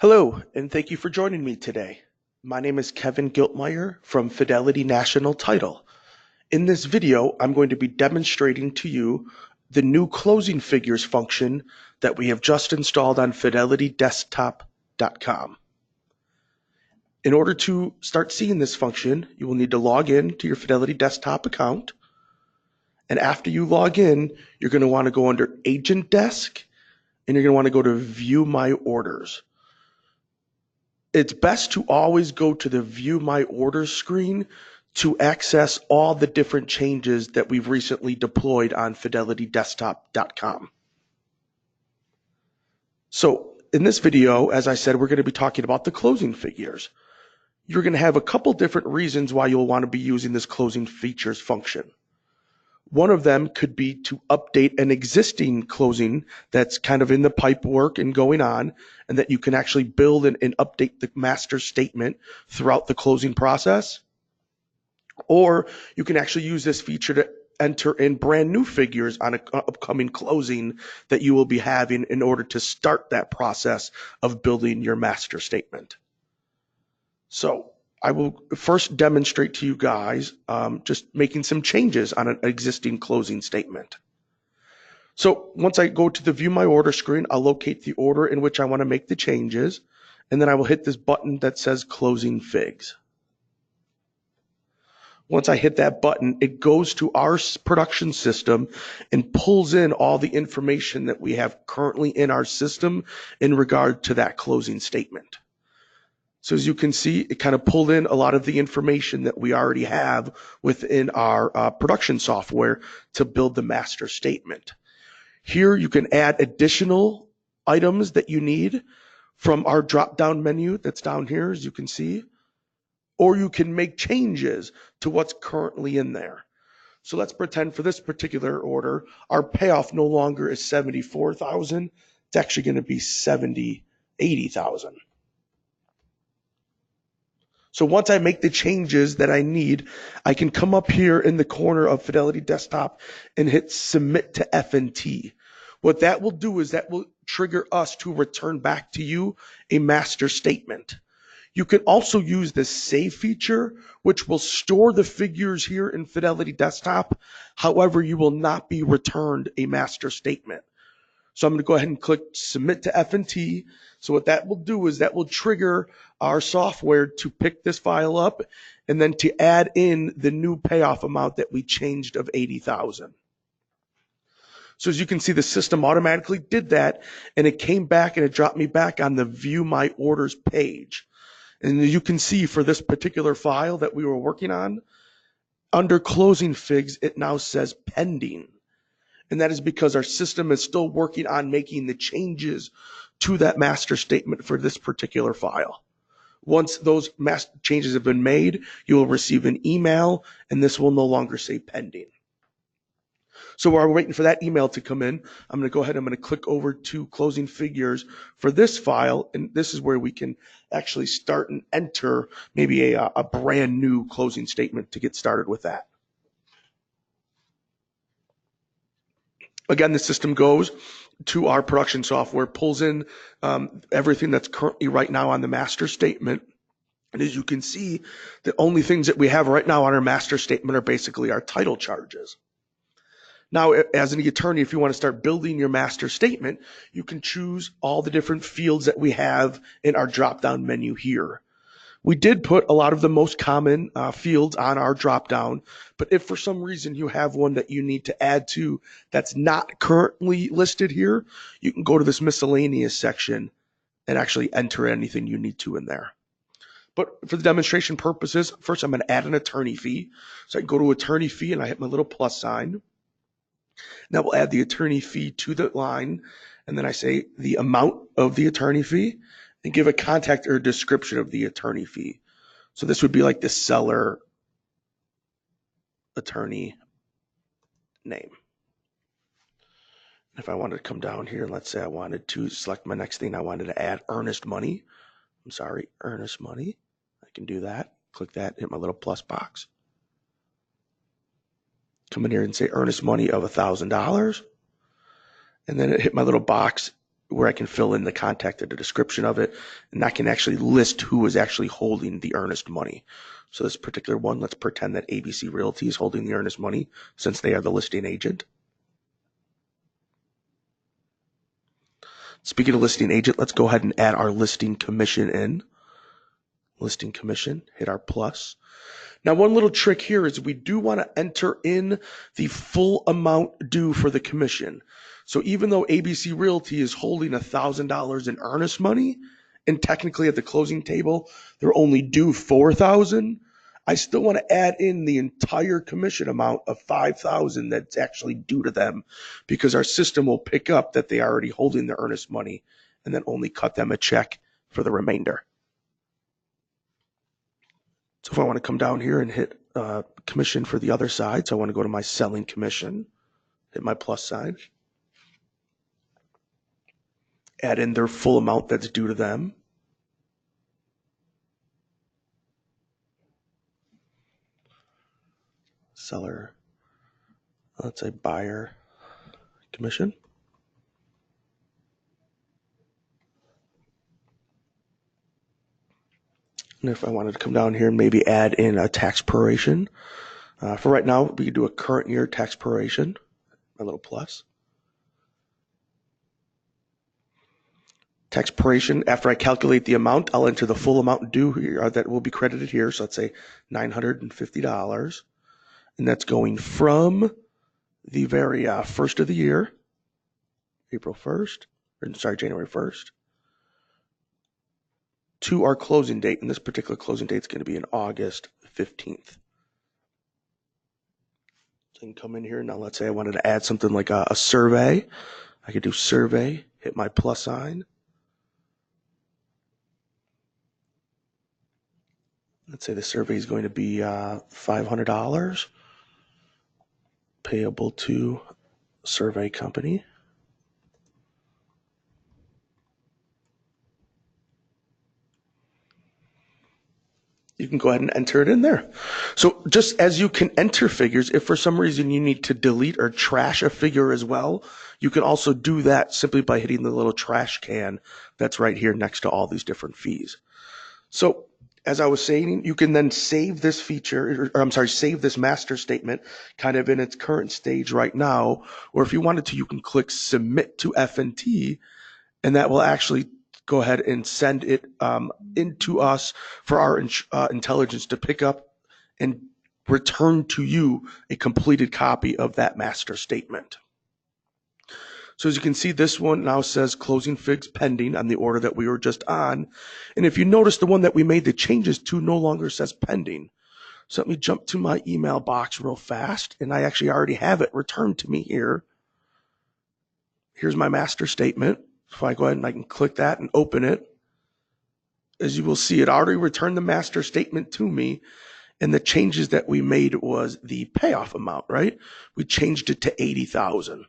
Hello, and thank you for joining me today. My name is Kevin Giltmeyer from Fidelity National Title. In this video, I'm going to be demonstrating to you the new closing figures function that we have just installed on fidelitydesktop.com. In order to start seeing this function, you will need to log in to your Fidelity Desktop account. And after you log in, you're going to want to go under Agent Desk, and you're going to want to go to View My Orders. It's best to always go to the View My Orders screen to access all the different changes that we've recently deployed on fidelitydesktop.com. So in this video, as I said, we're going to be talking about the closing figures. You're going to have a couple different reasons why you'll want to be using this closing features function. One of them could be to update an existing closing that's kind of in the pipe work and going on, and that you can actually build and update the master statement throughout the closing process. Or you can actually use this feature to enter in brand new figures on an upcoming closing that you will be having in order to start that process of building your master statement. So I will first demonstrate to you guys just making some changes on an existing closing statement. So once I go to the View My Order screen, I'll locate the order in which I want to make the changes, and then I will hit this button that says Closing Figs. Once I hit that button, it goes to our production system and pulls in all the information that we have currently in our system in regard to that closing statement. So as you can see, it kind of pulled in a lot of the information that we already have within our production software to build the master statement. Here you can add additional items that you need from our drop-down menu that's down here, as you can see, or you can make changes to what's currently in there. So let's pretend for this particular order, our payoff no longer is $74,000. It's actually going to be $80,000. So once I make the changes that I need, I can come up here in the corner of Fidelity Desktop and hit Submit to F&T. What that will do is that will trigger us to return back to you a master statement. You can also use the Save feature, which will store the figures here in Fidelity Desktop. However, you will not be returned a master statement. So I'm going to go ahead and click Submit to F&T. So what that will do is that will trigger our software to pick this file up and then to add in the new payoff amount that we changed of $80,000. So as you can see, the system automatically did that, and it came back and it dropped me back on the View My Orders page. And as you can see, for this particular file that we were working on, under Closing Figs, it now says Pending. And that is because our system is still working on making the changes to that master statement for this particular file. Once those changes have been made, you will receive an email, and this will no longer say pending. So while we're waiting for that email to come in, I'm going to go ahead and I'm going to click over to Closing Figures for this file, and this is where we can actually start and enter maybe a brand new closing statement to get started with that. Again, the system goes to our production software, pulls in everything that's currently right now on the master statement. And as you can see, the only things that we have right now on our master statement are basically our title charges. Now, as an attorney, if you want to start building your master statement, you can choose all the different fields that we have in our drop-down menu here. We did put a lot of the most common fields on our drop-down, but if for some reason you have one that you need to add to that's not currently listed here, you can go to this miscellaneous section and actually enter anything you need to in there. But for the demonstration purposes, first I'm going to add an attorney fee. So I can go to attorney fee and I hit my little plus sign. Now we'll add the attorney fee to the line, and then I say the amount of the attorney fee and give a contact or description of the attorney fee. So this would be like the seller attorney name. If I wanted to come down here, let's say I wanted to select my next thing, I wanted to add earnest money. Earnest money. I can do that. Click that, hit my little plus box. Come in here and say earnest money of $1,000. And then hit my little box where I can fill in the contact or the description of it, and I can actually list who is actually holding the earnest money. So this particular one, let's pretend that ABC Realty is holding the earnest money since they are the listing agent. Speaking of listing agent, let's go ahead and add our listing commission in. Listing commission, hit our plus. Now, one little trick here is we do want to enter in the full amount due for the commission. So even though ABC Realty is holding $1,000 in earnest money, and technically at the closing table, they're only due $4,000, I still want to add in the entire commission amount of $5,000 that's actually due to them, because our system will pick up that they are already holding the earnest money and then only cut them a check for the remainder. So if I want to come down here and hit commission for the other side, so I want to go to my selling commission, hit my plus sign, add in their full amount that's due to them. Seller, let's say buyer commission. And if I wanted to come down here and maybe add in a tax proration, for right now, we could do a current year tax proration, my little plus. Tax proration, after I calculate the amount, I'll enter the full amount due here that will be credited here. So let's say $950. And that's going from the very first of the year, January 1st, to our closing date. And this particular closing date is going to be in August 15th. So I can come in here. Now let's say I wanted to add something like a survey. I could do survey, hit my plus sign. Let's say the survey is going to be $500 payable to survey company. You can go ahead and enter it in there. So just as you can enter figures, if for some reason you need to delete or trash a figure as well, you can also do that simply by hitting the little trash can that's right here next to all these different fees. So as I was saying, you can then save this feature, save this master statement kind of in its current stage right now. Or if you wanted to, you can click submit to F&T, and that will actually go ahead and send it into us for our intelligence to pick up and return to you a completed copy of that master statement. So as you can see, this one now says closing figs pending on the order that we were just on. And if you notice, the one that we made the changes to no longer says pending. So let me jump to my email box real fast. And I actually already have it returned to me here. Here's my master statement. If I go ahead and I can click that and open it, as you will see, it already returned the master statement to me. And the changes that we made was the payoff amount, right? We changed it to $80,000.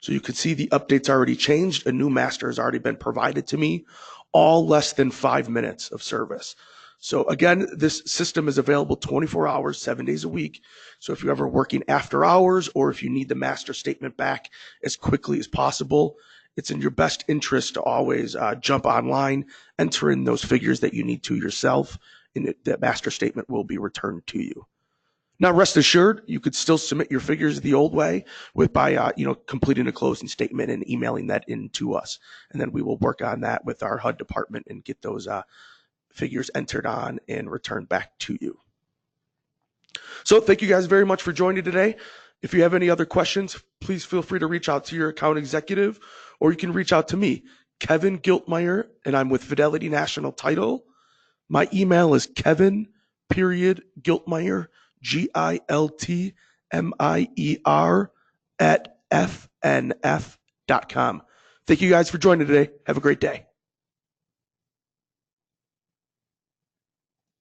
So you can see the updates already changed. A new master has already been provided to me, all less than 5 minutes of service. So again, this system is available 24 hours, 7 days a week. So if you're ever working after hours, or if you need the master statement back as quickly as possible, it's in your best interest to always jump online, enter in those figures that you need to yourself, and that master statement will be returned to you. Now, rest assured, you could still submit your figures the old way by completing a closing statement and emailing that in to us. And then we will work on that with our HUD department and get those figures entered on and returned back to you. So thank you guys very much for joining today. If you have any other questions, please feel free to reach out to your account executive, or you can reach out to me, Kevin Giltmeyer, and I'm with Fidelity National Title. My email is Kevin.Giltmeyer, GILTMIER @FNF.com. Thank you guys for joining today. Have a great day.